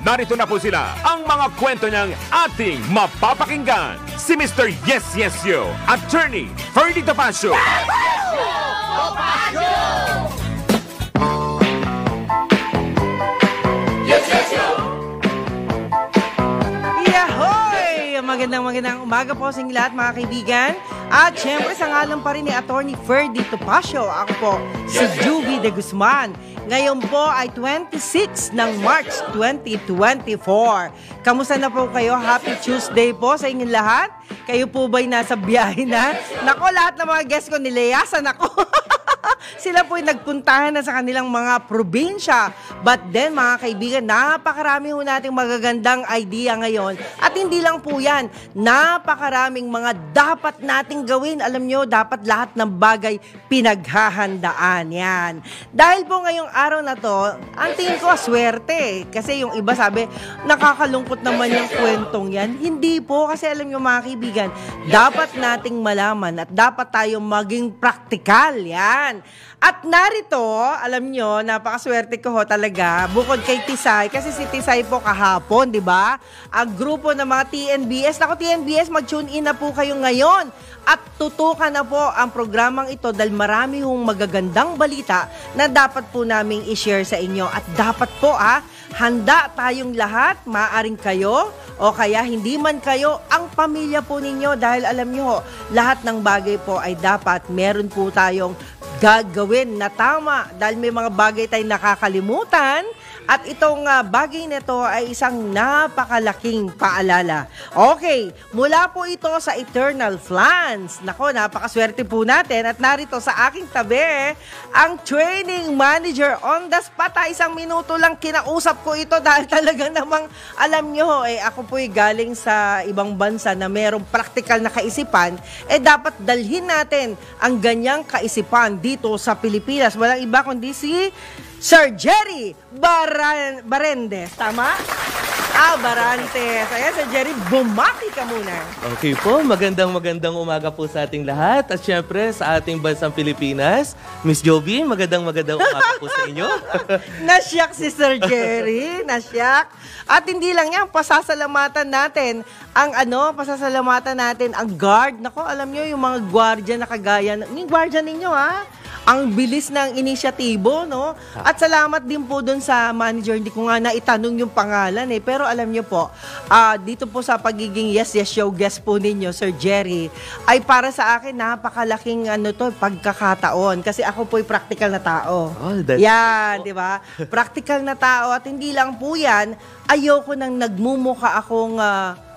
narito na po sila, ang mga kwento niyang ating mapapakinggan. Si Mr. Yes Yes Yo, Attorney Ferdy Topacio. Magandang umaga po sa inyo lahat mga kaibigan. At syempre sa ngalan pa rin ni Attorney Ferdy Topacio, ako po si Juvie de Guzman. Ngayon po ay 26 ng March 2024. Kamusta na po kayo? Happy Tuesday po sa inyong lahat. Kayo po ba'y nasa biyahe na? Nako, lahat ng mga guests ko nilayasan ako. Sila po'y nagpuntahan na sa kanilang mga probinsya. But then, mga kaibigan, napakarami ho nating magagandang idea ngayon. At hindi lang po yan, napakaraming mga dapat nating gawin. Alam nyo, dapat lahat ng bagay pinaghahandaan. Yan. Dahil po ngayong araw na to, ang tingin ko, swerte. Kasi yung iba sabi, nakakalungkot naman yung kwentong yan. Hindi po, kasi alam nyo mga kaibigan, dapat nating malaman at dapat tayong maging praktikal. Yan. At narito, alam nyo, napakaswerte ko ho talaga, bukod kay Tisay, kasi si Tisay po kahapon, di ba? Ang grupo ng mga TNBS, naku TNBS, mag-tune in na po kayo ngayon. At tutukan na po ang programang ito dahil marami hong magagandang balita na dapat po naming i-share sa inyo. At dapat po handa tayong lahat, maaring kayo o kaya hindi man kayo, ang pamilya po ninyo dahil alam nyo, lahat ng bagay po ay dapat meron po tayong gagawin na tama dahil may mga bagay tayong nakakalimutan at itong bagay na ito ay isang napakalaking paalala. Okay, mula po ito sa Eternal Flans. Nako, napakaswerte po natin at narito sa aking tabi ang training manager on the spot. 1 minuto lang kinausap ko ito dahil talaga namang alam nyo, ako po'y galing sa ibang bansa na merong practical na kaisipan, dapat dalhin natin ang ganyang kaisipan dito sa Pilipinas. Walang iba kundi si Sir Jerry Barendes. Tama? Barantes. Ayan, Sir Jerry, bumati ka muna. Okay po, magandang umaga po sa ating lahat. At syempre, sa ating bansang Pilipinas, Miss Jovi, magandang umaga po sa inyo. Nasyak si Sir Jerry, nasyak. At hindi lang yan, pasasalamatan natin ang guard. Nako, alam nyo, yung mga gwardiya na kagaya, yung gwardiya ninyo ang bilis ng inisyatibo, no? At salamat din po doon sa manager. Hindi ko nga naitanong yung pangalan pero alam niyo po, dito po sa pagiging Yes Yes Show guest po ninyo, Sir Jerry, ay para sa akin napakalaking pagkakataon. Kasi ako po'y practical na tao. Yan, di ba? Practical na tao at hindi lang po yan, ayoko nang nagmumuka akong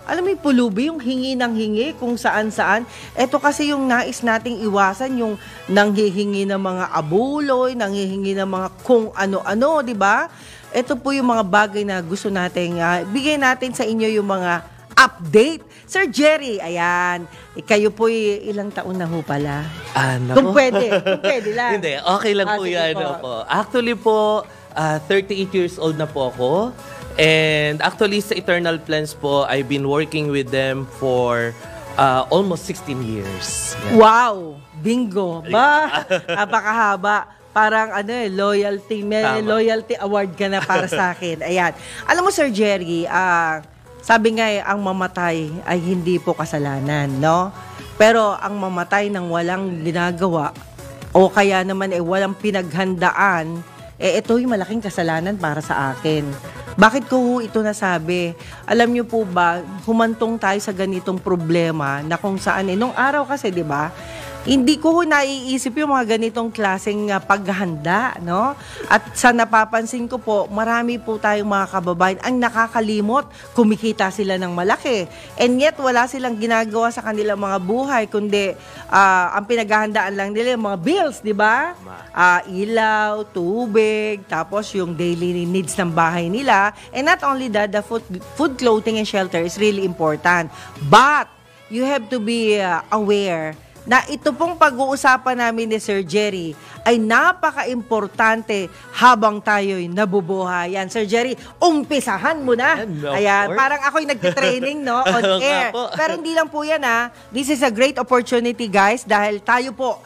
alam mo yung pulubi, yung hingi ng hingi kung saan-saan. Ito kasi yung nais nating iwasan, yung nanghihingi ng mga abuloy, nanghihingi ng mga kung ano-ano, di ba? Ito po yung mga bagay na gusto nating bigay natin sa inyo yung mga update. Sir Jerry, ayan, kayo po ilang taon na ho pala? Kung pwede lang. Hindi, okay lang po yan. Po. Actually po, 38 years old na po ako. And actually, sa Eternal Plans po, I've been working with them for almost 16 years. Yeah. Wow! Bingo! Ba? Napakahaba. Parang loyalty. May loyalty award ka na para sa akin. Ayan. Alam mo, Sir Jerry, sabi nga ang mamatay ay hindi po kasalanan, no? Pero ang mamatay ng walang ginagawa o kaya naman walang pinaghandaan, ito yung malaking kasalanan para sa akin. Bakit ko ito nasabi? Alam niyo po ba, humantong tayo sa ganitong problema na kung saan, nung araw kasi, di ba, hindi ko naiisip yung mga ganitong klaseng paghahanda, no? At sa napapansin ko po, marami po tayong mga kababayan ang nakakalimot, kumikita sila ng malaki. And yet, wala silang ginagawa sa kanilang mga buhay, kundi ang pinaghahandaan lang nila yung mga bills, di ba? Ilaw, tubig, tapos yung daily needs ng bahay nila. And not only that, the food, clothing, and shelter is really important. But, you have to be aware na ito pong pag-uusapan namin ni Sir Jerry ay napaka-importante habang tayo'y nabubuhayan. Sir Jerry, umpisahan mo na. Ayan, parang ako'y nagtitraining, no? On air. Pero hindi lang po yan, This is a great opportunity, guys, dahil tayo po,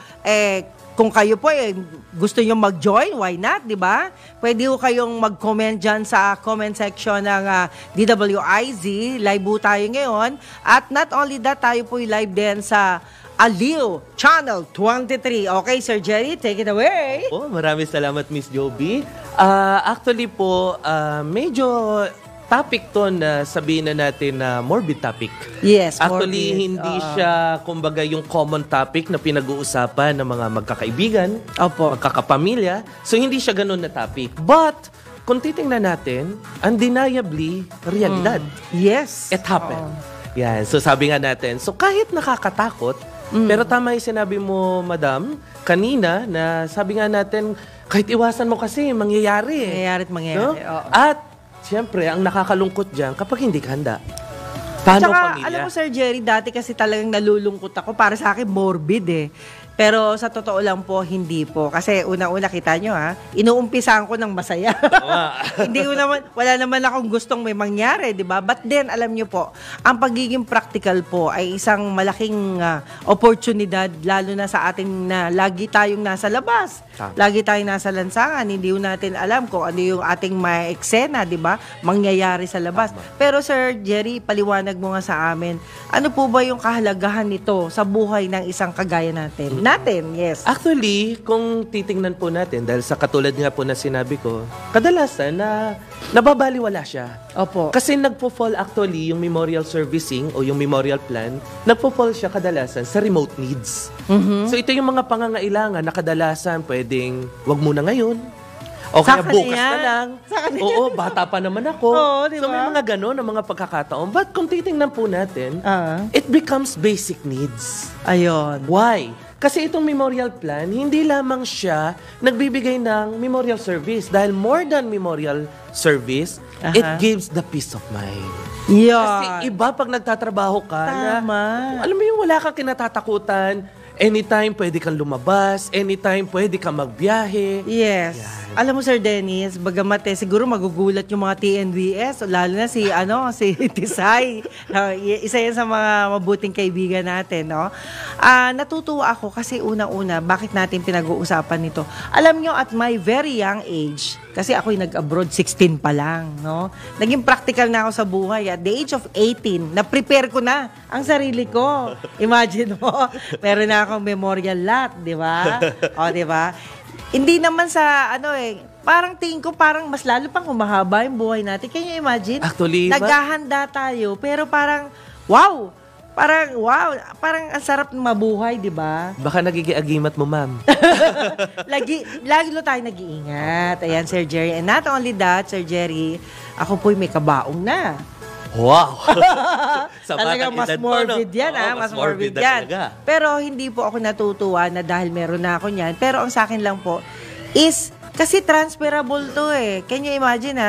kung kayo po gusto nyo mag-join, why not, di ba? Pwede po kayong mag-comment dyan sa comment section ng DWIZ. Live po tayo ngayon. At not only that, tayo po live din sa Aliw Channel 23. Okay, Sir Jerry, take it away. Oh, maraming salamat, Miss Joby. Actually po, medyo topic to na sabihin na natin na morbid topic. Yes, actually, morbid. hindi siya, kumbaga, yung common topic na pinag-uusapan ng mga magkakaibigan, Opo. magkakapamilya. So, hindi siya ganun na topic. But, kung titingnan natin, undeniably, realidad. Yes. It happened. Yan. So, sabi nga natin, so kahit nakakatakot, pero tama yung sinabi mo, Madam, kanina, na sabi nga natin, kahit iwasan mo kasi, mangyayari. Mangyayari at mangyayari. No? Oo. At, siyempre, ang nakakalungkot dyan, kapag hindi ka handa. Paano Tsaka, pamilya? alam mo, Sir Jerry, dati kasi talagang nalulungkot ako. Para sa akin, morbid eh. Pero sa totoo lang po, hindi po. Kasi una-una, kita nyo inuumpisahan ko ng masaya. Hindi ko naman, wala naman akong gustong may mangyari, di ba? But then, alam nyo po, ang pagiging practical po ay isang malaking oportunidad, lalo na sa ating na lagi tayong nasa labas. Lagi tayong nasa lansangan. Hindi ko natin alam kung ano yung ating eksena, di ba? Mangyayari sa labas. Pero Sir Jerry, paliwanag mo nga sa amin, ano po ba yung kahalagahan nito sa buhay ng isang kagaya natin? Yes. Actually, kung titingnan po natin, dahil sa katulad nga po na sinabi ko, kadalasan na nababaliwala siya. Opo. Kasi nagpo-fall actually yung memorial servicing o yung memorial plan, nagpo-fall siya kadalasan sa remote needs. So ito yung mga pangangailangan na kadalasan pwedeng wag muna ngayon, o kaya bukas na lang. Oo, bata pa naman ako. Oo, diba? So may mga ganon na mga pagkakataon. But kung titingnan po natin, it becomes basic needs. Ayun. Why? Kasi itong memorial plan, hindi lamang siya nagbibigay ng memorial service. Dahil more than memorial service, it gives the peace of mind. Yeah. Kasi iba pag nagtatrabaho ka Tama. na, alam mo yung wala kang kinatatakutan, anytime pwede kang lumabas, anytime pwede kang magbiyahe. Yes. Alam mo, Sir Dennis, bagamat siguro magugulat yung mga TNVS, lalo na si Tisay. Isa yan sa mga mabuting kaibigan natin, no? Natutuwa ako kasi unang-una, bakit natin pinag-uusapan nito? Alam nyo, at my very young age, kasi ako'y nag-abroad 16 pa lang, no? Naging practical na ako sa buhay. At the age of 18, na-prepare ko na ang sarili ko. Imagine mo, meron na akong memorial lot, di ba? O, di ba? Hindi naman sa, parang tingin ko, parang mas lalo pang humahaba yung buhay natin. Can you imagine? Actually, naghahanda tayo, pero parang, wow! Parang ang sarap mabuhay, di ba? Baka nagigiagimat mo, ma'am. lagi tayo nag-iingat. Ayan, Sir Jerry. And not only that, Sir Jerry, ako po'y may kabaong na. Wow! Talaga mas morbid yan, mas morbid yan. Talaga. Pero hindi po ako natutuwa na dahil meron na ako niyan. Pero ang sa akin lang po is, kasi transferable to Can you imagine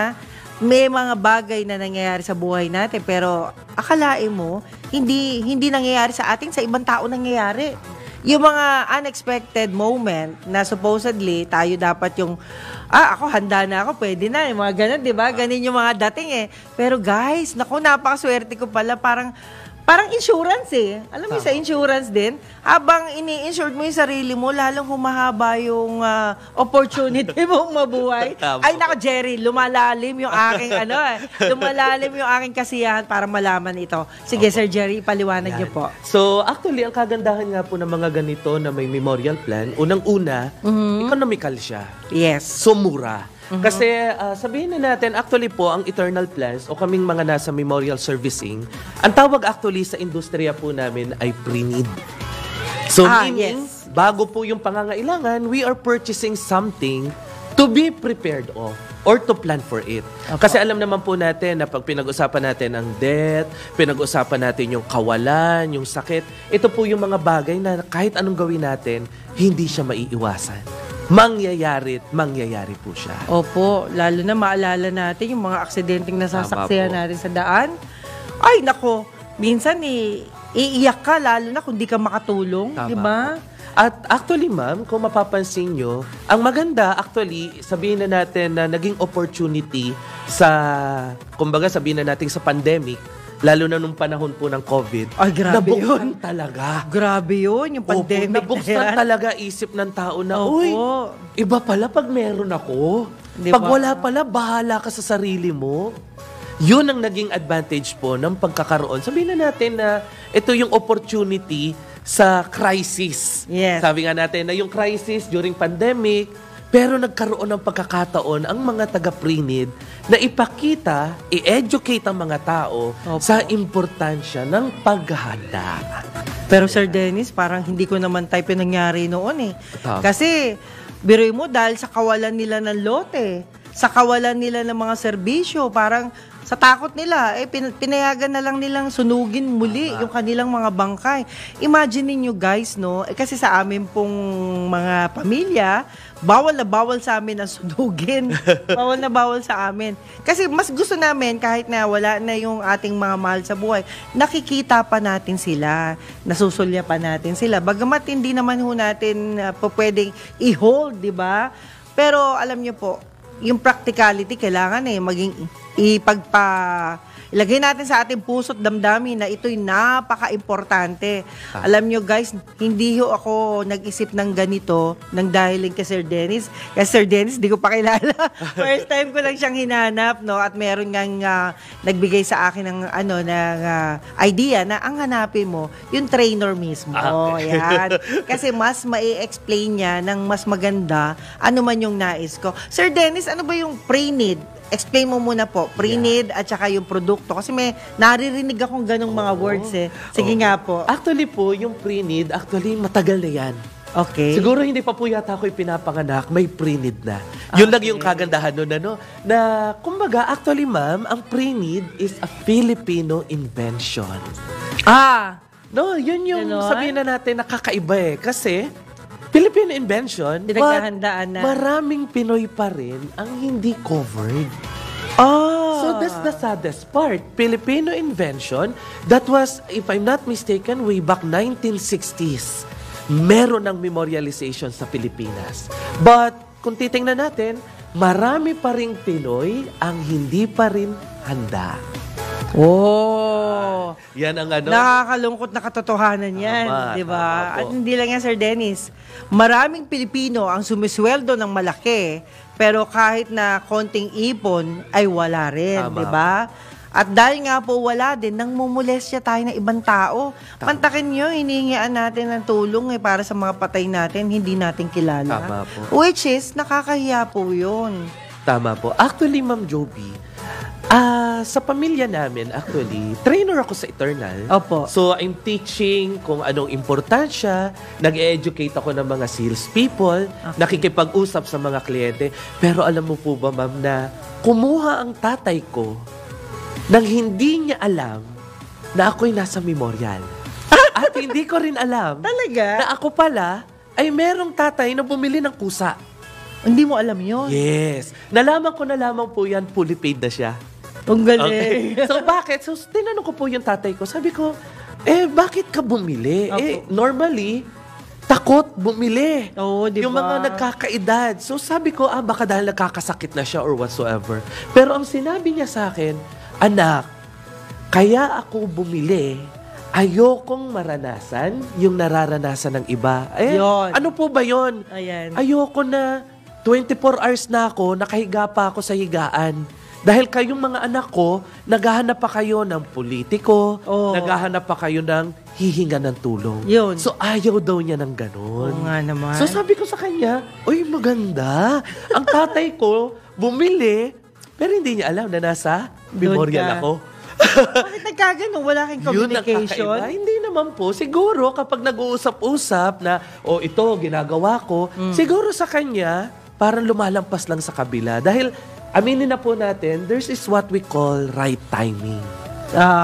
may mga bagay na nangyayari sa buhay natin, pero akalain mo, hindi nangyayari sa atin, sa ibang tao nangyayari. Yung mga unexpected moment na supposedly tayo dapat yung ako handa na ako, pwede na, yung mga ganun, 'di ba? Ganun yung mga dating Pero guys, naku, napakaswerte ko pala, parang insurance Alam mo sa insurance din, habang ini-insured mo yung sarili mo, lalong humahaba yung opportunity mong mabuhay. Ay nako, Jerry, lumalalim yung aking lumalalim yung aking kasiyahan para malaman ito. Sige, Sir Jerry, paliwanag niyo po. So, actually, ang kagandahan nga po ng mga ganito na may memorial plan, unang-una, economical siya. Yes. So, mura. Kasi sabihin na natin, actually po, ang eternal plans o kaming mga nasa memorial servicing, ang tawag actually sa industriya po namin ay pre-need. So meaning, bago po yung pangangailangan, we are purchasing something to be prepared of or to plan for it. Kasi alam naman po natin na pag pinag-usapan natin ang death, pinag-usapan natin yung kawalan, yung sakit, ito po yung mga bagay na kahit anong gawin natin, hindi siya maiiwasan. Mangyayari po siya. Opo, lalo na maalala natin yung mga aksidenteng nasasaksihan natin sa daan. Ay, nako, minsan iiyak ka lalo na kung di ka makatulong, di ba? At actually, ma'am, kung mapapansin nyo, ang maganda, actually, sabihin na natin na naging opportunity sa, kumbaga sabihin na natin sa pandemic, lalo na nung panahon po ng COVID, Ay, grabe nabuksan talaga. Grabe yun, yung pandemic Nabuksan na yan. talaga isip ng tao na, Opo. uy, iba pala pag meron ako. Di Pag ba? wala pala, bahala ka sa sarili mo. Yun ang naging advantage po ng pagkakaroon. Sabihin na natin na ito yung opportunity sa crisis. Yes. Sabi nga natin na yung crisis during pandemic, pero nagkaroon ng pagkakataon ang mga taga-Pre-Need na ipakita, i-educate ang mga tao Opo. sa importansya ng paghahanda. Pero Sir Dennis, parang hindi ko naman type yung nangyari noon eh. Tama. Kasi, biruin mo dahil sa kawalan nila ng lote, sa kawalan nila ng mga serbisyo, parang sa takot nila, pinayagan na lang nilang sunugin muli yung kanilang mga bangkay. Imagine niyo guys, no? Kasi sa amin pong mga pamilya, bawal na bawal sa amin ang sunugin. Bawal na bawal sa amin. Kasi mas gusto namin, kahit na wala na yung ating mga mahal sa buhay, nakikita pa natin sila, nasusulya pa natin sila. Bagamat hindi naman ho natin pwedeng i-hold, di ba? Pero alam niyo po, yung practicality kailangan maging ilagay natin sa ating puso't damdamin na ito'y napaka-importante. Alam nyo guys, hindi ho ako nag-isip ng ganito nang dahil kay Sir Dennis. Kasi Sir Dennis, di ko pa kilala. First time ko lang siyang hinanap, no? At meron ngang nagbigay sa akin ng idea na ang hanapin mo, yung trainer mismo. Okay. Yan. Kasi mas mai-explain niya ng mas maganda ano man yung nais ko. Sir Dennis, ano ba yung pre-need? Explain mo muna po, pre-need at saka yung produkto. Kasi may naririnig akong ganong mga words eh. Sige nga po. Actually po, yung pre-need, actually matagal na yan. Okay. Siguro hindi pa po yata ako ipinapanganak, may pre-need na. Yun lang yung kagandahan nun, ano, na kumbaga, actually ma'am, ang pre-need is a Filipino invention. No, yun yung Ganon? sabihin na natin nakakaiba eh. Kasi, Filipino invention, but Pinaghahandaan na. maraming Pinoy pa rin ang hindi covered. Oh. So that's the saddest part. Filipino invention that was, if I'm not mistaken, way back 1960s. Meron ng memorialization sa Pilipinas. But kung titingnan natin, marami pa ring Pinoy ang hindi pa rin handa. Oh. Yan ang ano. Nakakalungkot na katotohanan yan, Tama, di ba? tama po. At hindi lang yan, Sir Dennis. Maraming Pilipino ang sumisweldo ng malaki, pero kahit na konting ipon, ay wala rin, Tama. di ba? At dahil nga po wala din, nang mumulestya tayo ng ibang tao. Pantakin nyo, hinihingian natin ng tulong para sa mga patay natin, hindi natin kilala. Tama po. Which is, nakakahiya po yun. Tama po. Actually, Ma'am Joby, sa pamilya namin, actually, trainer ako sa Eternal. Opo. So, I'm teaching kung anong importansya, nag-educate ako ng mga sales people, nakikipag-usap sa mga kliyente. Pero alam mo po ba, ma'am, na kumuha ang tatay ko nang hindi niya alam na ako'y nasa memorial. At hindi ko rin alam Talaga? na ako pala ay merong tatay na bumili ng pusa. Hindi mo alam yun? Yes. Nalaman ko na lamang po yan, fully paid na siya. Ang galing. Okay. So, bakit? So, tinanong ko po yung tatay ko. Sabi ko, bakit ka bumili? Opo. Normally, takot bumili. Oo, di Yung ba? mga nagkakaedad. So, sabi ko, baka dahil nagkakasakit na siya or whatsoever. Pero ang sinabi niya sa akin, anak, kaya ako bumili, ayokong maranasan yung nararanasan ng iba. Yun. Ano po ba yun? Ayan. Ayoko na 24 hours na ako, nakahiga pa ako sa higaan. Dahil kayong mga anak ko, naghahanap pa kayo ng politiko, Oo. naghahanap pa kayo ng hihinga ng tulong. Yun. So, ayaw daw niya ng ganun. Oo nga naman. So, sabi ko sa kanya, uy, maganda. Ang tatay ko, bumili, pero hindi niya alam na nasa memorial ka. ako. Bakit nagkagano? Wala kang Yun communication? nakakaiba. Hindi naman po. Siguro kapag nag-uusap-usap na, ito, ginagawa ko, siguro sa kanya, parang lumalampas lang sa kabila. Dahil, aminin na po natin, there's is what we call right timing.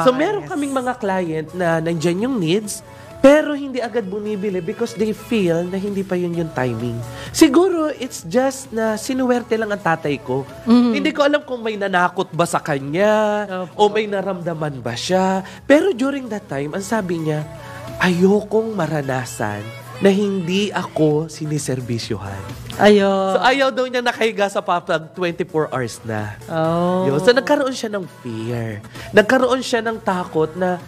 So, meron kaming mga client na nandyan yung needs, pero hindi agad bumibili because they feel na hindi pa yun yung timing. Siguro, it's just na sinuwerte lang ang tatay ko. Hindi ko alam kung may nanakot ba sa kanya o may naramdaman ba siya. Pero during that time, ang sabi niya, ayokong maranasan na hindi ako siniservisyohan. Ayo. So ayaw daw niya nakahiga sa papag 24 hours na. Oh. Yun. So nagkaroon siya ng fear. Nagkaroon siya ng takot na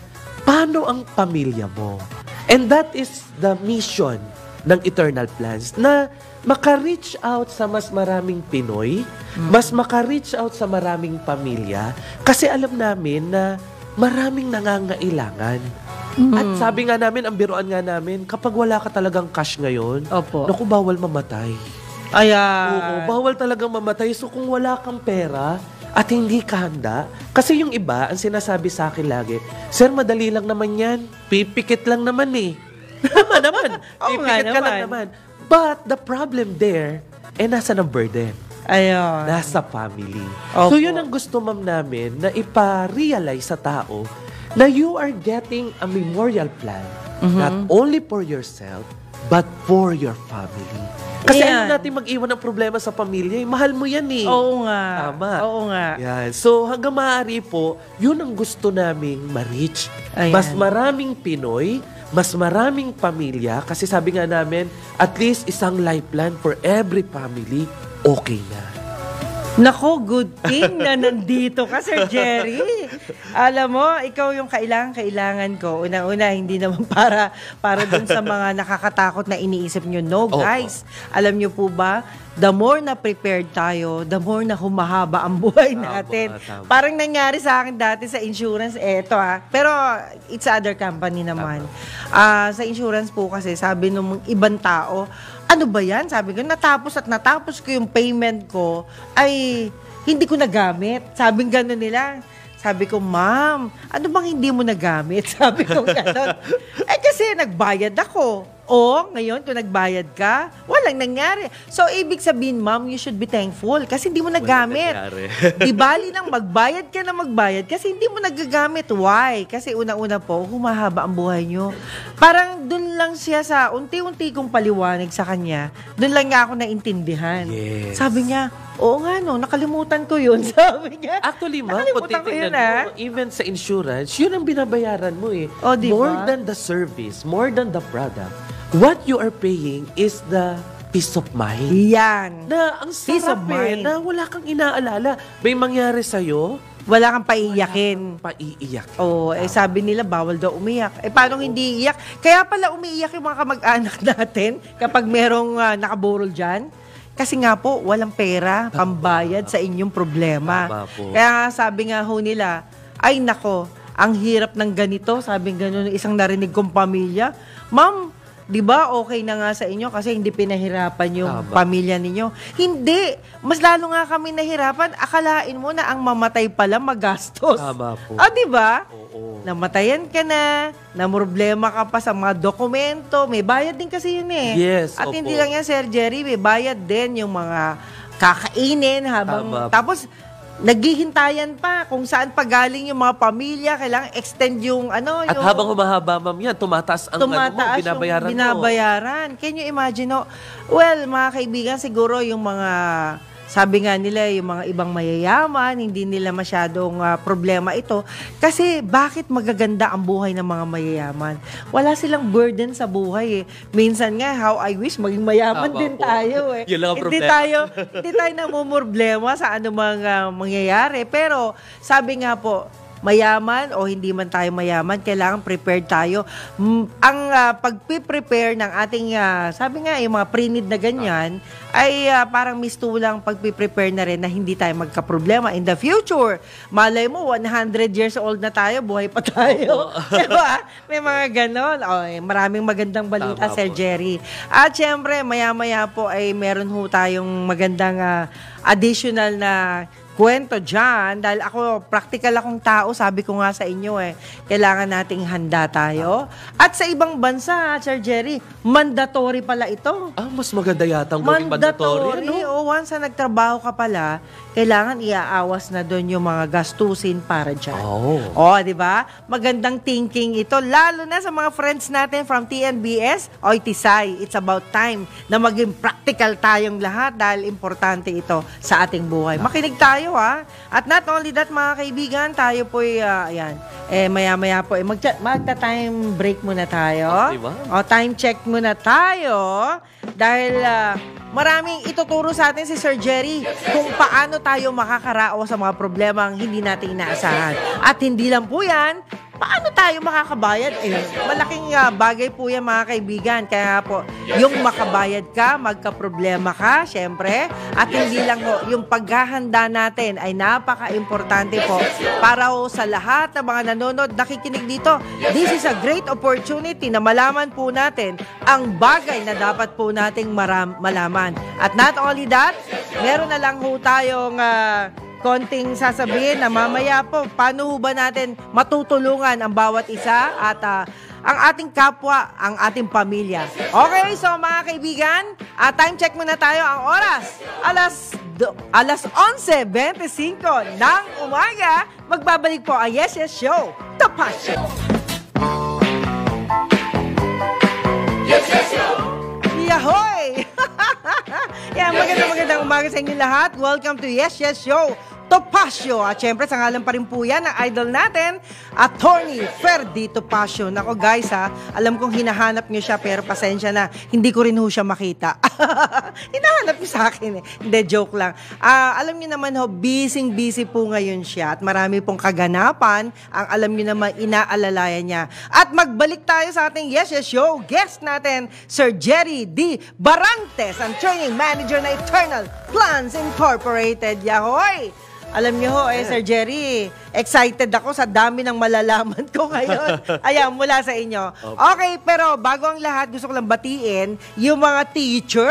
paano ang pamilya mo? And that is the mission ng Eternal Plans na maka-reach out sa mas maraming Pinoy, mas maka-reach out sa maraming pamilya kasi alam namin na maraming nangangailangan. At sabi nga namin, ang biruan nga namin, kapag wala ka talagang cash ngayon, Opo. naku, bawal mamatay. Ayan. Oo, bawal talagang mamatay. So kung wala kang pera at hindi ka handa, kasi yung iba, ang sinasabi sa akin lagi, Sir, madali lang naman yan. Pipikit lang naman eh. naman. Oo nga Pipikit ka lang naman. naman. But the problem there, nasa ng burden. Ayun. Nasa family. Opo. So yun ang gusto ma'am namin na ipa-realize sa tao na you are getting a memorial plan not only for yourself but for your family. Kasi Yan. ayaw natin mag-iwan ng problema sa pamilya. Mahal mo yan eh. Oo nga. Tama. Oo nga. Yan. So hanggang maaari po, yun ang gusto naming ma-reach. Ayan. Mas maraming Pinoy, mas maraming pamilya, kasi sabi nga namin, at least isang life plan for every family, okay na. Nako, good thing na nandito ka, Sir Jerry. Alam mo, ikaw yung kailangan ko. Una-una, hindi naman para dun sa mga nakakatakot na iniisip nyo. No, guys. Alam nyo po ba, the more na prepared tayo, the more na humahaba ang buhay natin. Tama. Parang nangyari sa akin dati sa insurance, eto pero it's other company naman. Sa insurance po kasi, sabi nung ibang tao, ano ba yan? Sabi ko, natapos ko yung payment ko, ay hindi ko nagamit. Sabi gano'n nila. Sabi ko, ma'am, ano bang hindi mo nagamit? Sabi ko gano'n. Kasi nagbayad ako. O, ngayon, kung nagbayad ka, walang nangyari. So, ibig sabihin, ma'am, you should be thankful kasi hindi mo nagamit. Di bali nang magbayad ka na magbayad kasi hindi mo nagagamit. Why? Kasi unang-una po, humahaba ang buhay nyo. Parang dun lang siya sa unti-unti kong paliwanag sa kanya, dun lang nga ako naintindihan. Yes. Sabi niya, oo nga no, nakalimutan ko yun. Sabi niya. Actually, ma'am, kung nakalimutan ko yun, titignan mo, even sa insurance, yun ang binabayaran mo eh. O, di More ba? than the service, more than the product, what you are paying is the peace of mind. Yan. Na ang Peace of sarap mind. na wala kang inaalala. May mangyari sa'yo, Wala kang paiiyakin. paiiyak. Sabi nila, bawal daw umiyak. Paano hindi iiyak? Kaya pala umiiyak yung mga kamag-anak natin kapag merong nakaburol dyan. Kasi nga po, walang pera, pambayad sa inyong problema. Tama po. Kaya sabi nga ho nila, ay nako, ang hirap ng ganito. Sabi gano'n ng isang narinig kong pamilya. Ma'am, di ba okay na nga sa inyo kasi hindi pinahirapan yung Tama. pamilya ninyo? Hindi. Mas lalo nga kami nahirapan. Akalain mo na ang mamatay pala magastos. Tama po. Di ba? Oo. Namatayan ka na problema ka pa sa mga dokumento. May bayad din kasi yun eh. Yes, At opo. hindi lang yan, Sir Jerry, may bayad din yung mga kakainin habang... Tama. Tapos, naghihintayan pa kung saan pa galing yung mga pamilya. Kailangan extend yung ano. At yung, habang humahaba, ma'am, yan, tumataas ang tumataas binabayaran yung binabayaran. Can you imagine? No? Well, mga kaibigan, siguro yung mga... Sabi nga nila, yung mga ibang mayayaman, hindi nila masyadong problema ito. Kasi bakit magaganda ang buhay ng mga mayayaman? Wala silang burden sa buhay eh. Minsan nga, how I wish maging mayaman Tama din po. tayo eh. Yun lang ang Hindi problema. tayo namumroblema sa anumang mangyayari. Pero sabi nga po, mayaman o hindi man tayo mayaman, kailangan prepared tayo. Ang pagpiprepare ng ating, sabi nga, yung mga pre-need na ganyan, ay parang mistulang pagpiprepare na rin na hindi tayo magka-problema in the future. Malay mo, 100 years old na tayo, buhay pa tayo. Diba? May mga ganon. Maraming magandang balita, Tama Sir po. Jerry. At syempre, maya-maya po ay meron ho tayong magandang additional na kwento dyan, dahil ako, practical akong tao, sabi ko nga sa inyo kailangan nating handa tayo. At sa ibang bansa, Sir Jerry, mandatory pala ito. Mas maganda yata ang gawing mandatory. Ano? Once na nagtrabaho ka pala, kailangan iaawas na doon yung mga gastusin para dyan. Di ba? Magandang thinking ito, lalo na sa mga friends natin from TNBS. Tisay, it's about time na maging practical tayong lahat dahil importante ito sa ating buhay. Makinig tayo tayo ha. At not only that mga kaibigan, tayo po ayan, maya-maya po, magta-time break muna tayo. Diba? O, time check muna tayo. Dahil maraming ituturo sa atin si Sir Jerry kung paano tayo makakarao sa mga problemang hindi natin inaasahan. At hindi lang po yan, paano tayo makakabayad? Malaking bagay po yan mga kaibigan. Kaya po, yung makabayad ka, magka-problema ka, syempre. At hindi lang po, yung paghahanda natin ay napaka-importante po para po sa lahat ng mga nanonood, nakikinig dito. This is a great opportunity na malaman po natin ang bagay na dapat po nating malaman. At not only that, meron na lang po tayong konting sasabihin na mamaya po, paano ho ba natin matutulungan ang bawat isa at ang ating kapwa, ang ating pamilya. Okay, so mga kaibigan, time check muna tayo. Ang oras, alas 11:25 ng umaga. Magbabalik po ang Yes Yes Show, The Passion. Yes Yes Show! Yahoy! Yan, magandang umaga sa inyo lahat. Welcome to Yes Yes Show, Topacio. At syempre, sa ngalan pa rin po yan ang idol natin, Attorney Ferdy Topacio. Nako guys alam kong hinahanap nyo siya pero pasensya na, hindi ko rin ho siya makita. Hinahanap nyo sa akin Hindi, joke lang. Alam nyo naman busy po ngayon siya at marami pong kaganapan ang alam nyo naman inaalalayan niya. At magbalik tayo sa ating Yes Yes Show. Guest natin, Sir Jerry D. Barantes, ang training manager na Eternal Plans Incorporated. Yahoy! Alam niyo Sir Jerry, excited ako sa dami ng malalaman ko ngayon. Ayan, mula sa inyo. Okay, pero bago ang lahat, gusto ko lang batiin yung mga teacher,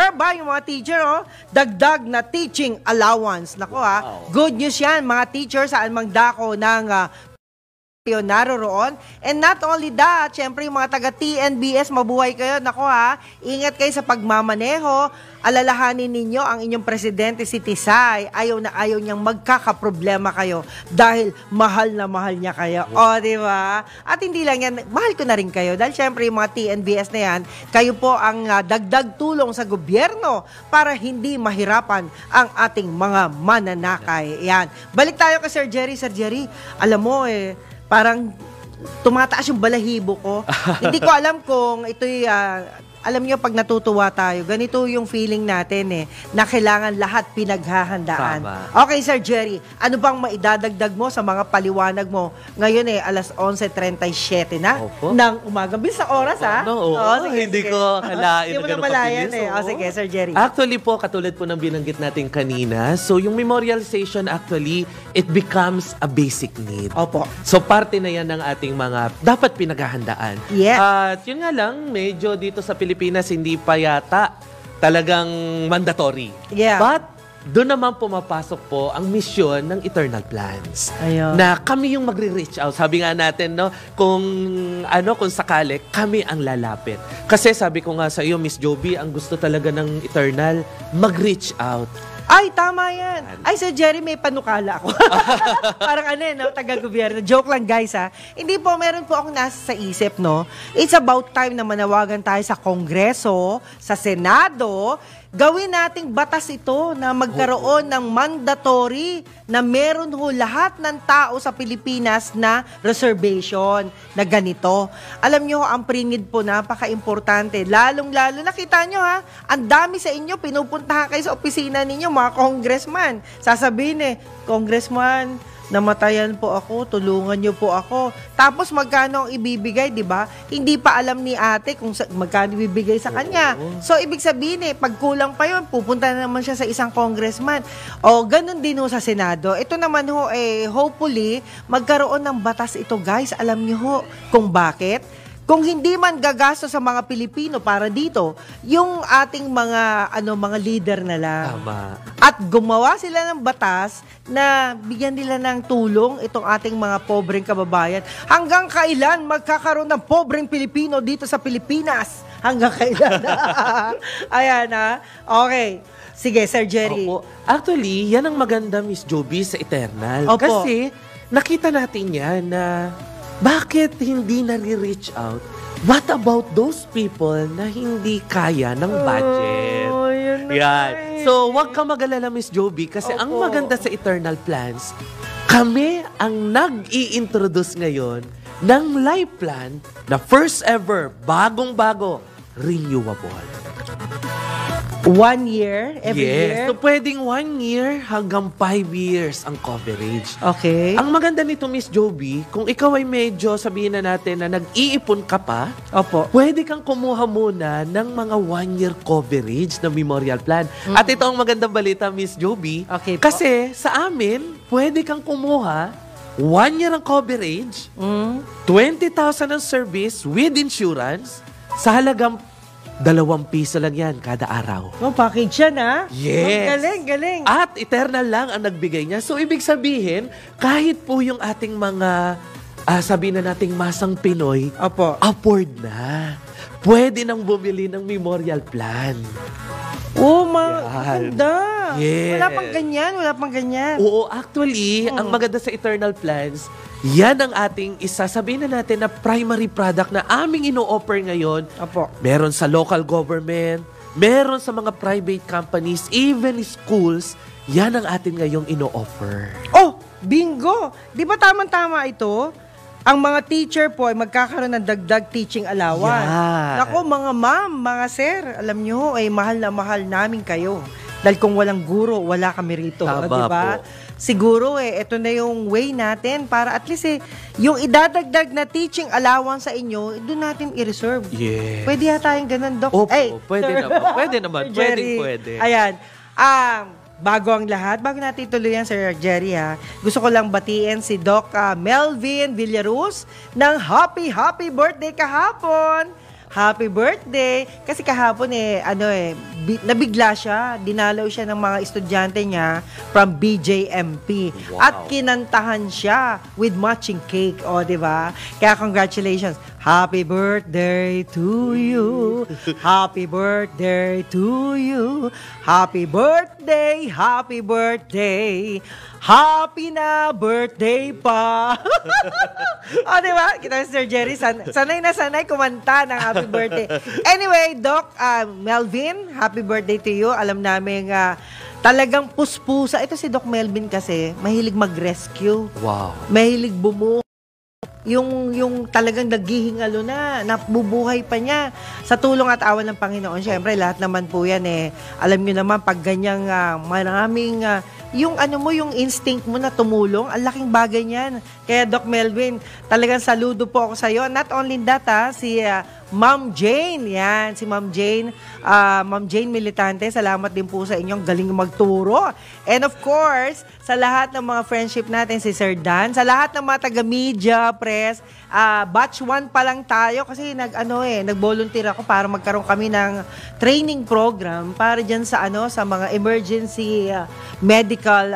dagdag na teaching allowance. Nako good news yan, mga teacher, saan mang dako ng naroroon. And not only that, syempre yung mga taga-TNBS, mabuhay kayo. Nako ingat kayo sa pagmamaneho. Alalahanin ninyo ang inyong presidente si Tisay. Ayaw na ayaw niyang magkakaproblema kayo dahil mahal na mahal niya kayo. O, di ba? At hindi lang yan, mahal ko na rin kayo dahil syempre yung mga TNBS na yan, kayo po ang dagdag tulong sa gobyerno para hindi mahirapan ang ating mga mananakay. Yan. Balik tayo kay Sir Jerry. Sir Jerry, alam mo parang tumataas yung balahibo ko. Hindi ko alam kung ito'y, alam niyo pag natutuwa tayo, ganito yung feeling natin na kailangan lahat pinaghahandaan. Tama. Okay, Sir Jerry, ano bang maidadagdag mo sa mga paliwanag mo? Ngayon alas 11:37 na ng umaga. Bilis sa oras, Hindi ko akalain na ganun kabilis. Sige, Sir Jerry. Actually po, katulad po ng binanggit natin kanina, so yung memorialization actually, it becomes a basic need. Opo. So parte na yan ng ating mga dapat pinaghahandaan. Yes. At yun nga lang, medyo dito sa Pilipinas, hindi pa yata talagang mandatory. Yeah. But doon naman pumapasok po ang misyon ng Eternal Plans. Ayun. Na kami yung magre-reach out. Sabi nga natin, kung sakali, kami ang lalapit. Kasi sabi ko nga sa iyo, Miss Joby, ang gusto talaga ng Eternal, mag-reach out. Ay, tama yan. Ay, Sir Jerry, may panukala ako. Parang taga-gobyerno. Joke lang, guys, Hindi po, meron po akong nasa sa isip, It's about time na manawagan tayo sa Kongreso, sa Senado. Gawin nating batas ito na magkaroon ng mandatory na meron lahat ng tao sa Pilipinas na reservation na ganito. Alam nyo, ang pre-need po napaka-importante. Lalong-lalo, nakita nyo ang dami sa inyo, pinupuntahan kayo sa opisina ninyo, mga congressman. Sasabihin Congressman, namatayan po ako, tulungan niyo po ako. Tapos magkano ang ibibigay, di ba? Hindi pa alam ni ate kung magkano ibibigay sa kanya. So, ibig sabihin pag kulang pa yun, pupunta na naman siya sa isang congressman. O, ganun din sa Senado. Ito naman hopefully, magkaroon ng batas ito, guys. Alam niyo kung bakit? Kung hindi man gagastos sa mga Pilipino para dito, yung ating mga leader na lang. Tama. At gumawa sila ng batas na bigyan nila ng tulong itong ating mga pobreng kababayan. Hanggang kailan magkakaroon ng pobreng Pilipino dito sa Pilipinas? Hanggang kailan? Ayan Okay. Sige, Sir Jerry. Opo. Actually, yan ang maganda, Miss Joby, sa Eternal. Opo. Kasi nakita natin yan na bakit hindi nare-reach out what about those people na hindi kaya ng budget? Yun na Yan. nga eh. So, wag ka mag-alala, Miss Joby, kasi ang Opo. maganda sa Eternal Plans, kami ang nag-i-introduce ngayon ng life plan na first ever, bagong-bago, renewable. 1 year, every year? So pwedeng 1 year hanggang 5 years ang coverage. Okay. Ang maganda nito, Miss Joby, kung ikaw ay medyo sabihin na natin na nag-iipon ka pa, Opo. pwede kang kumuha muna ng mga 1-year coverage na memorial plan. At ito ang magandang balita, Miss Joby. Okay po. Kasi sa amin, pwede kang kumuha 1 year ang coverage, 20,000 ang service with insurance, sa halagang 2 piso lang yan kada araw. Oh, package yan, ha? Yes. Oh, galing, galing. At eternal lang ang nagbigay niya. So, ibig sabihin, kahit po yung ating mga, sabihin na nating masang Pinoy, Opo. afford na. Pwede nang bumili ng memorial plan. Oh, Yan. maganda. Yes. Wala pang ganyan, wala pang ganyan. Oo, actually, ang maganda sa Eternal Plans, yan ang ating isa, sabihin na natin na primary product na aming ino-offer ngayon. Opo. Meron sa local government, meron sa mga private companies, even schools, yan ang atin ngayong ino-offer. Oh, bingo! Di ba tamang-tama ito? Ang mga teacher po ay magkakaroon ng dagdag teaching allowance. Yan. Ako, mga ma'am, mga sir, alam nyo, ay mahal na mahal namin kayo. Dahil kung walang guro, wala kami rito. Tama Di ba? po. Siguro ito na yung way natin para at least yung idadagdag na teaching allowance sa inyo, doon natin i-reserve. Yes. Pwede yata yung ganun, Doc. Opo, Ay, pwede sir. naman. Pwede naman. Sir Jerry. Pwede. Ayan. Bago ang lahat, bago natin ituloy yan, Sir Jerry, gusto ko lang batiin si Doc Melvin Villaruz ng happy birthday kahapon. Happy birthday! Kasi kahapon nabigla siya. Dinalaw siya ng mga estudyante niya from BJMP. Wow. At kinantahan siya with matching cake. O, di ba? Kaya congratulations. Happy birthday to you. Happy birthday to you. Happy birthday, happy birthday. Happy na birthday pa. O, di ba? Kita si Sir Jerry, sanay na sanay kumanta ng happy birthday. Anyway, Doc Melvin, happy birthday to you. Alam namin talagang puspusa. Ito si Doc Melvin kasi, mahilig mag-rescue. Wow. Mahilig bumuhay. Yung talagang naghihingalo na, nabubuhay pa niya sa tulong at awa ng Panginoon. Siyempre, lahat naman po yan alam niyo naman, pag ganyang maraming yung yung instinct mo na tumulong, ang laking bagay niyan. Kaya Doc Melvin, talagang saludo po ako sa iyo. Not only that, si Ma'am Jane, yan, si Ma'am Jane, Ma'am Jane Militante, salamat din po sa inyong galing magturo. And of course, sa lahat ng mga friendship natin, si Sir Dan, sa lahat ng mga taga-media, press, batch 1 pa lang tayo kasi nag-volunteer ako para magkaroon kami ng training program para diyan sa sa mga emergency medical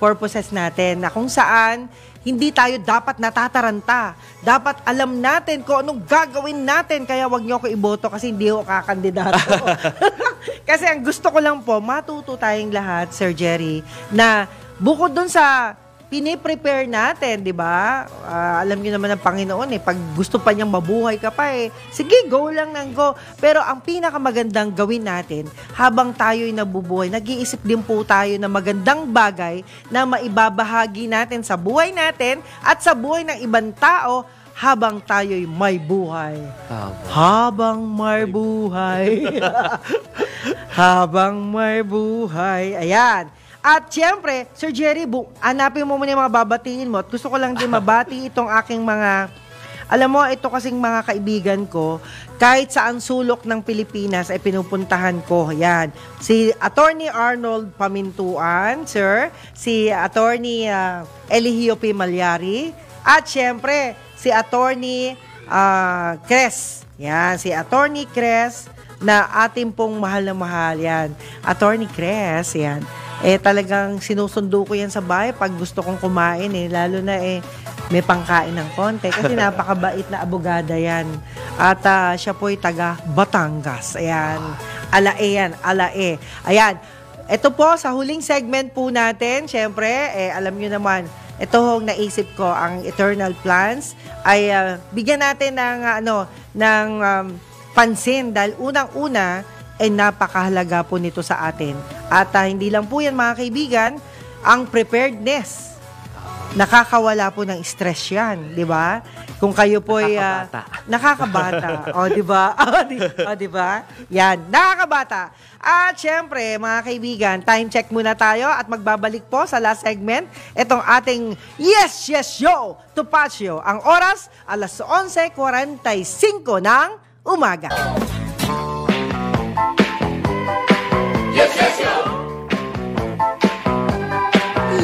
purposes natin na kung saan hindi tayo dapat natataranta. Dapat alam natin kung anong gagawin natin. Kaya wag niyo ako iboto kasi hindi ako kakandidato. Kasi ang gusto ko lang po, matuto tayong lahat, Sir Jerry, na bukod dun sa piniprepare natin, di ba? Alam niyo naman ng Panginoon, pag gusto pa niyang mabuhay ka pa, sige, go lang nang go. Pero ang pinakamagandang gawin natin, habang tayo'y nabubuhay, nag-iisip din po tayo ng magandang bagay na maibabahagi natin sa buhay natin at sa buhay ng ibang tao habang tayo'y may buhay. Habang may buhay. Habang may buhay. Ayan. At syempre, Sir Jerry, hanapin mo muna yung mga babatiin mo. At gusto ko lang din mabati itong aking mga, alam mo, ito kasing mga kaibigan ko, kahit saan sulok ng Pilipinas ay pinupuntahan ko. Yan. Si Attorney Arnold Pamintuan, sir. Si Attorney Eligio P. Malyari. At syempre, si Attorney Cres. Yan, si Attorney Cres na ating pong mahal na mahal. Yan. Attorney Cres, yan. Talagang sinusundo ko yan sa bahay pag gusto kong kumain lalo na may pangkain ng konti kasi napakabait na abogada yan at siya po'y taga Batangas. Ayan, alae yan, alae. Ayan, ito po sa huling segment po natin, syempre alam nyo naman, ito hong naisip ko, ang Eternal Plans, ay bigyan natin ng pansin dahil unang-una ay napakahalaga po nito sa atin. At hindi lang po yan mga kaibigan, ang preparedness. Nakakawala po ng stress yan, di ba? Kung kayo po ay nakakabata. O, di ba? O, di ba? Yan, nakakabata. At syempre, mga kaibigan, time check muna tayo at magbabalik po sa last segment itong ating Yes, Yes, Yo! Tupasio. Ang oras, alas 11:45 ng umaga. Yes, Yes, Yo!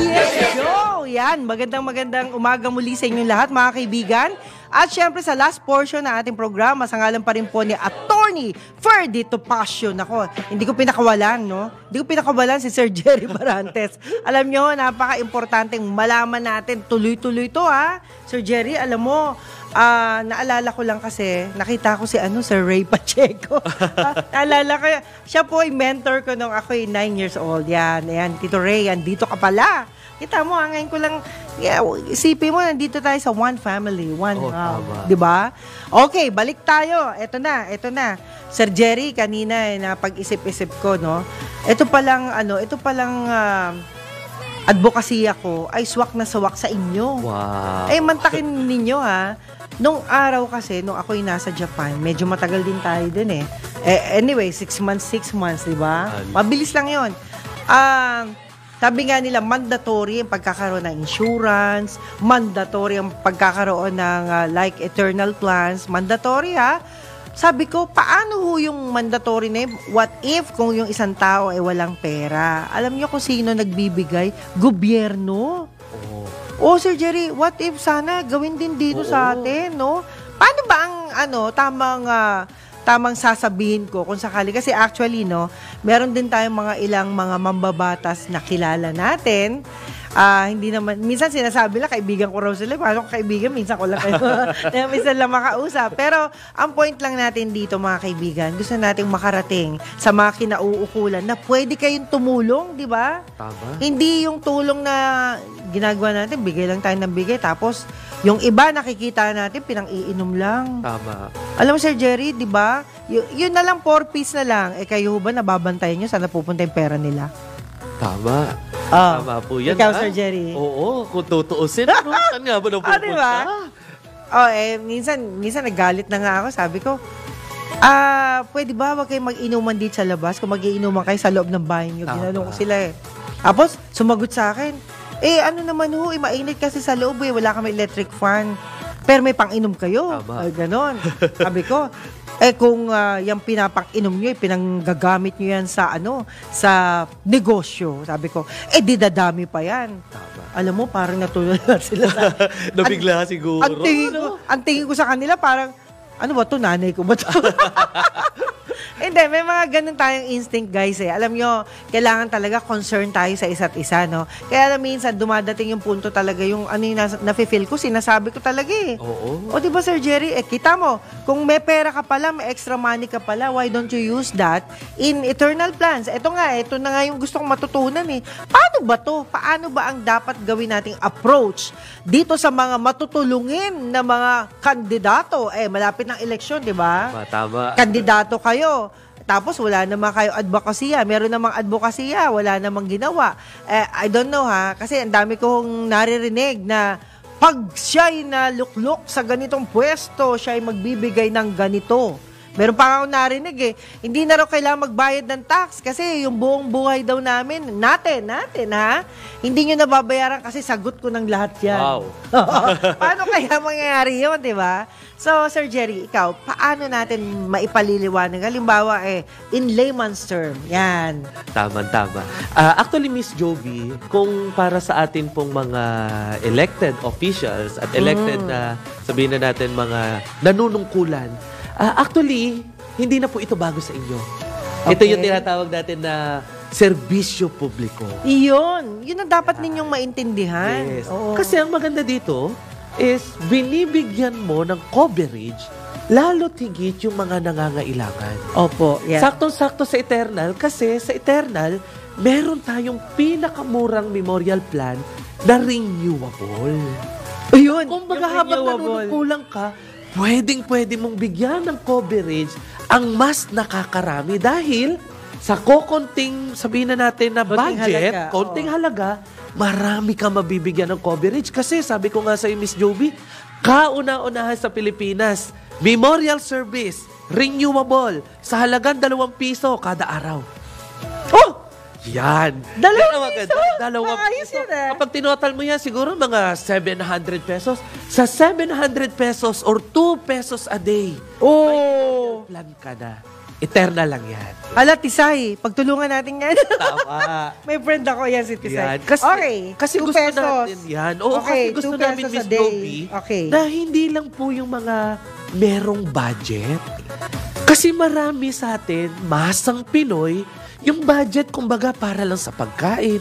Yes, Yes, Yo! Yan, magandang umaga muli sa inyong lahat, mga kaibigan. At syempre sa last portion ng ating programa, sa ngalan pa rin po ni Attorney Ferdy Topacio. Nako, hindi ko pinakawalan, no? Hindi ko pinakawalan si Sir Jerry Barantes. Alam nyo, napaka-importanteng malaman natin. Tuloy-tuloy to, ha? Sir Jerry, alam mo, naalala ko lang kasi, nakita ko si Sir Ray Pacheco. Naalala ko, siya po ay mentor ko nung ako ay 9 years old. Yan, Tito Ray, dito ka pala. Kita mo, ngayon ko lang, isipin mo, nandito tayo sa one family, one di ba? Okay, balik tayo. Ito na. Sir Jerry, kanina, na pag-isip-isip ko, no? Ito palang advokasya ko ay swak na swak sa inyo. Wow. Mantakin ninyo, ha? Nung araw kasi, nung ako'y nasa Japan, medyo matagal din tayo dun, anyway, 6 months, di ba? Mabilis lang yun. Sabi nga nila, mandatory ang pagkakaroon ng insurance, mandatory ang pagkakaroon ng like Eternal Plans, mandatory, ha? Sabi ko, paano ho yung mandatory na yun? What if kung yung isang tao ay walang pera? Alam niyo kung sino nagbibigay? Gobyerno. Oh, Sir Jerry, what if sana gawin din dito sa atin, no? Paano ba ang tamang sasabihin ko kung sakali, kasi actually, no, meron din tayong ilang mga mambabatas na kilala natin. Hindi naman, minsan sinasabi lang, kaibigan ko raw sila. Paano ko kaibigan? Minsan ko lang minsan lang makausap. Pero, ang point lang natin dito, mga kaibigan, gusto nating makarating sa mga kinauukulan na pwede kayong tumulong, di ba? Tama. Hindi yung tulong na ginagawa natin, bigay lang tayo ng bigay, tapos, yung iba nakikita natin, pinang-iinom lang. Tama. Alam mo, Sir Jerry, di ba? Yun na lang, 4 piece na lang. Kayo ba nababantayan nyo? Saan napupunta yung pera nila? Tama. Tama po yan. Ikaw, Sir Jerry. Oo, kung tutuusin, saan nga ba napupunta? Diba? Minsan naggalit na nga ako. Sabi ko, pwede ba wag kayo mag-inuman dito sa labas? Kung mag-iinuman kayo sa loob ng bahay nyo. Ginanong ko sila Tapos, sumagot sa akin, ano naman mainit kasi sa loob wala kami electric fan. Pero may pang-inom kayo. Ganon. Sabi ko, kung yung pinapang-inom nyo, pinanggagamit nyo yan sa sa negosyo. Sabi ko, di dadami pa yan. Tama. Alam mo, parang natulad sila sa... Nabigla siguro. Ang tingin ko sa kanila, parang, ano ba to, nanay ko ba to? Hindi, may mga ganun tayong instinct, guys, Alam nyo, kailangan talaga concern tayo sa isa't isa, no? Kaya minsan, dumadating yung punto talaga, yung yung nafe-feel ko, sinasabi ko talaga, Oo. O, di ba, Sir Jerry? Kita mo, kung may pera ka pala, may extra money ka pala, why don't you use that in Eternal Plans? Ito na nga yung gusto kong matutunan, Paano ba to? Paano ba ang dapat gawin nating approach dito sa mga matutulungin na mga kandidato? Malapit ng eleksyon, di ba? Tama. Kandidato kayo. Tapos wala naman kayo advokasya. Meron namang advokasya, wala namang ginawa. I don't know, kasi ang dami kong naririnig na pag siya'y naluklok sa ganitong pwesto, siya'y magbibigay ng ganito. Meron pa ako narinig hindi na raw kailangan magbayad ng tax kasi yung buong buhay daw natin, hindi nyo nababayaran kasi sagot ko ng lahat yan. Wow. Paano kaya mangyayari yun, di ba? So, Sir Jerry, ikaw, paano natin maipaliliwanag? Halimbawa, in layman's term, yan. Tama. Actually, Miss Jovi, kung para sa atin pong mga elected officials at elected na, sabihin na natin, mga nanunungkulan, actually, hindi na po ito bago sa inyo. Okay. Ito yung tinatawag natin na serbisyo publiko. Yun ang dapat ninyong maintindihan. Yes. Oo. Kasi ang maganda dito is binibigyan mo ng coverage lalo't higit yung mga nangangailangan. Opo, yeah. Saktong-sakto sa Eternal kasi sa Eternal, meron tayong pinakamurang memorial plan na renewable. Ayun, Kung baga yung habang renewable. nanunukulang ka, pwede mong bigyan ng coverage ang mas nakakarami dahil sa kokonting, sabihin na natin na Konting budget, halaga, konting halaga, marami ka mabibigyan ng coverage. Kasi sabi ko nga sa Miss Joby, kauna-unahan sa Pilipinas, memorial service, renewable, sa halagang 2 piso kada araw. Oh! Yan. 2 Maganda. piso? 2 Maayos piso. yun, eh. Kapag tinotal mo yan, siguro mga 700 pesos. Sa 700 pesos or 2 pesos a day, Oh! plan ka na. Eternal lang yan. Ala, Tisay, pagtulungan natin yan. Tama. May friend ako yan, si Tisay. Yan. Kasi, okay, kasi 2 gusto pesos. natin yan. Oo, Okay, kasi gusto 2 namin, pesos Miss a day. Joby, Okay. na hindi lang po yung mga merong budget. Kasi marami sa atin, masang Pinoy, yung budget, kumbaga, para lang sa pagkain,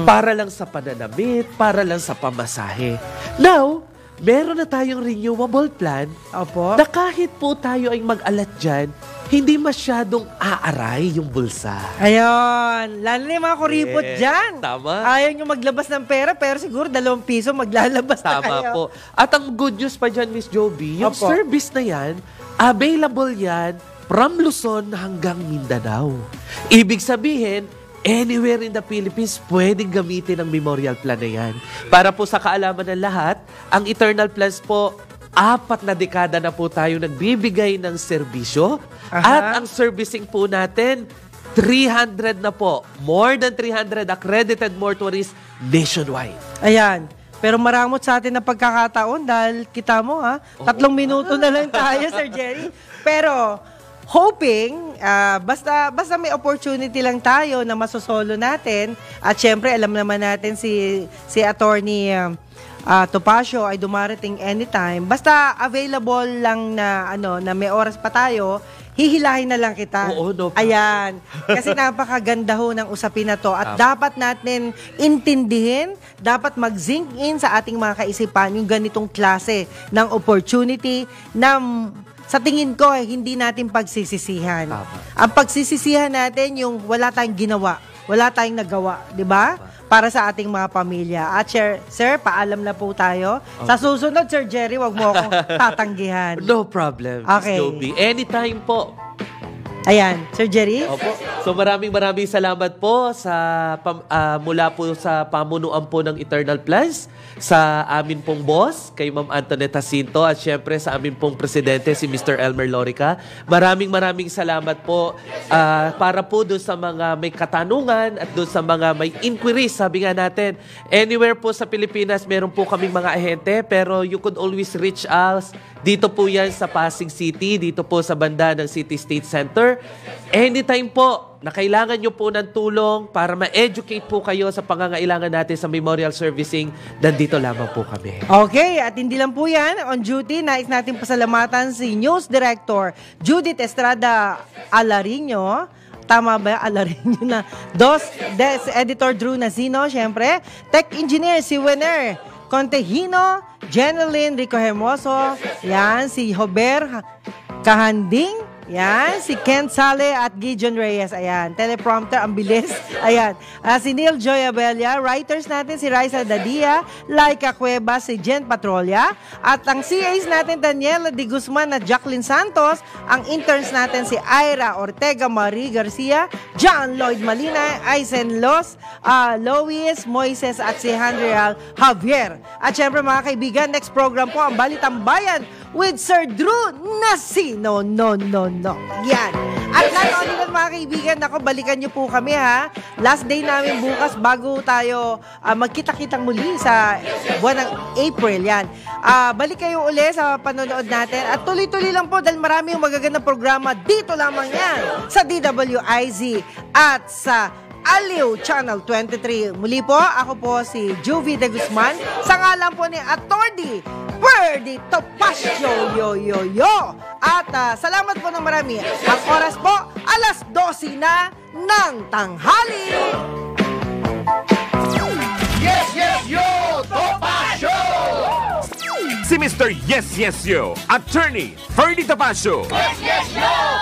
para lang sa pananamit, para lang sa pamasahe. Now, meron na tayong renewable plan Opo. na kahit po tayo ay mag-alat dyan, hindi masyadong aaray yung bulsa. Ayun. Lalo na yung mga kuripot Yes, dyan. tama. Ayaw nyo maglabas ng pera, pero siguro 2 piso maglalabas na kayo. Tama po. At ang good news pa dyan, Miss Joby, yung Opo. service na yan, available yan from Luzon hanggang Mindanao. Ibig sabihin, anywhere in the Philippines, pwedeng gamitin ang memorial plan na yan. Para po sa kaalaman ng lahat, ang Eternal Plans po, 4 na dekada na po tayo nagbibigay ng serbisyo. At ang servicing po natin, 300 na po. More than 300 accredited mortuaries nationwide. Ayan. Pero maramot sa atin na pagkakataon dahil kita mo 3 minuto na lang tayo, Sir Jerry. Pero hoping, basta may opportunity lang tayo na masosolo natin. At syempre, alam naman natin si Attorney Topacio ay dumarating anytime. Basta available lang na may oras pa tayo, hihilahin na lang kita. Oo, no problem. Ayan. Kasi napakaganda ho ng usapin na to. At dapat natin intindihin, dapat mag-zinc in sa ating mga kaisipan yung ganitong klase ng opportunity na sa tingin ko, hindi natin pagsisisihan. Ang pagsisisihan natin yung wala tayong ginawa, wala tayong nagawa, di ba? Para sa ating mga pamilya. At sir, paalam na po tayo. Sa susunod, Sir Jerry, wag mo akong tatanggihan. No problem, Okay. Miss Joby. Anytime po. Ayan, Sir Jerry? Opo. So maraming salamat po sa mula po sa pamunuan po ng Eternal Plans, sa amin pong boss, kay Ma'am Antoinette Jacinto, at syempre sa amin pong presidente, si Mr. Elmer Lorica. Maraming salamat po para po doon sa mga may katanungan at doon sa mga may inquiries. Sabi nga natin, anywhere po sa Pilipinas, meron po kaming mga ahente, pero you could always reach us. Dito po yan sa Pasig City, dito po sa banda ng City State Center. Anytime po na kailangan nyo po ng tulong para ma-educate po kayo sa pangangailangan natin sa memorial servicing, nandito lamang po kami. Okay, at hindi lang po yan. On duty, nais natin pasalamatan si News Director Judith Estrada Alariño. Tama ba? Alariño na. Editor Drew Nazino, syempre. Tech Engineer si Winner Contehino, Jeneline Rico Hermoso, yan, si Hober Kahanding, yan, si Ken Sale at Gideon Reyes, ayan, teleprompter, ang bilis, ayan, si Neil Joy Abella, writers natin, si Raisa Dadia, Laika Cueva, si Jen Patrolia, at ang CAs natin, Daniela de Guzman at Jacqueline Santos, ang interns natin, si Ira Ortega Marie Garcia, John Lloyd Malina, Aisen Los, Lois Moises, at si Henrial Javier. At syempre mga kaibigan, next program po, ang Balitang Bayan with Sir Drew Nasino. No. Yan. At not only that mga kaibigan, ako, balikan niyo po kami ha. Last day namin bukas bago tayo magkita-kitang muli sa buwan ng April. Yan. Balik kayo uli sa panonood natin. At tuloy-tuloy lang po dahil marami yung magagandang programa dito lamang yan sa DWIZ at sa Aliw Channel 23. Muli po, ako po si Juvie de Guzman sa ngalan po ni Attorney Ferdy Topacio. At salamat po ng marami. Ang oras po, 12:00 na ng tanghali. Yes, yo, Topacio! Si Mr. Yes, Yo, Attorney Ferdy Topacio. Yes, yo!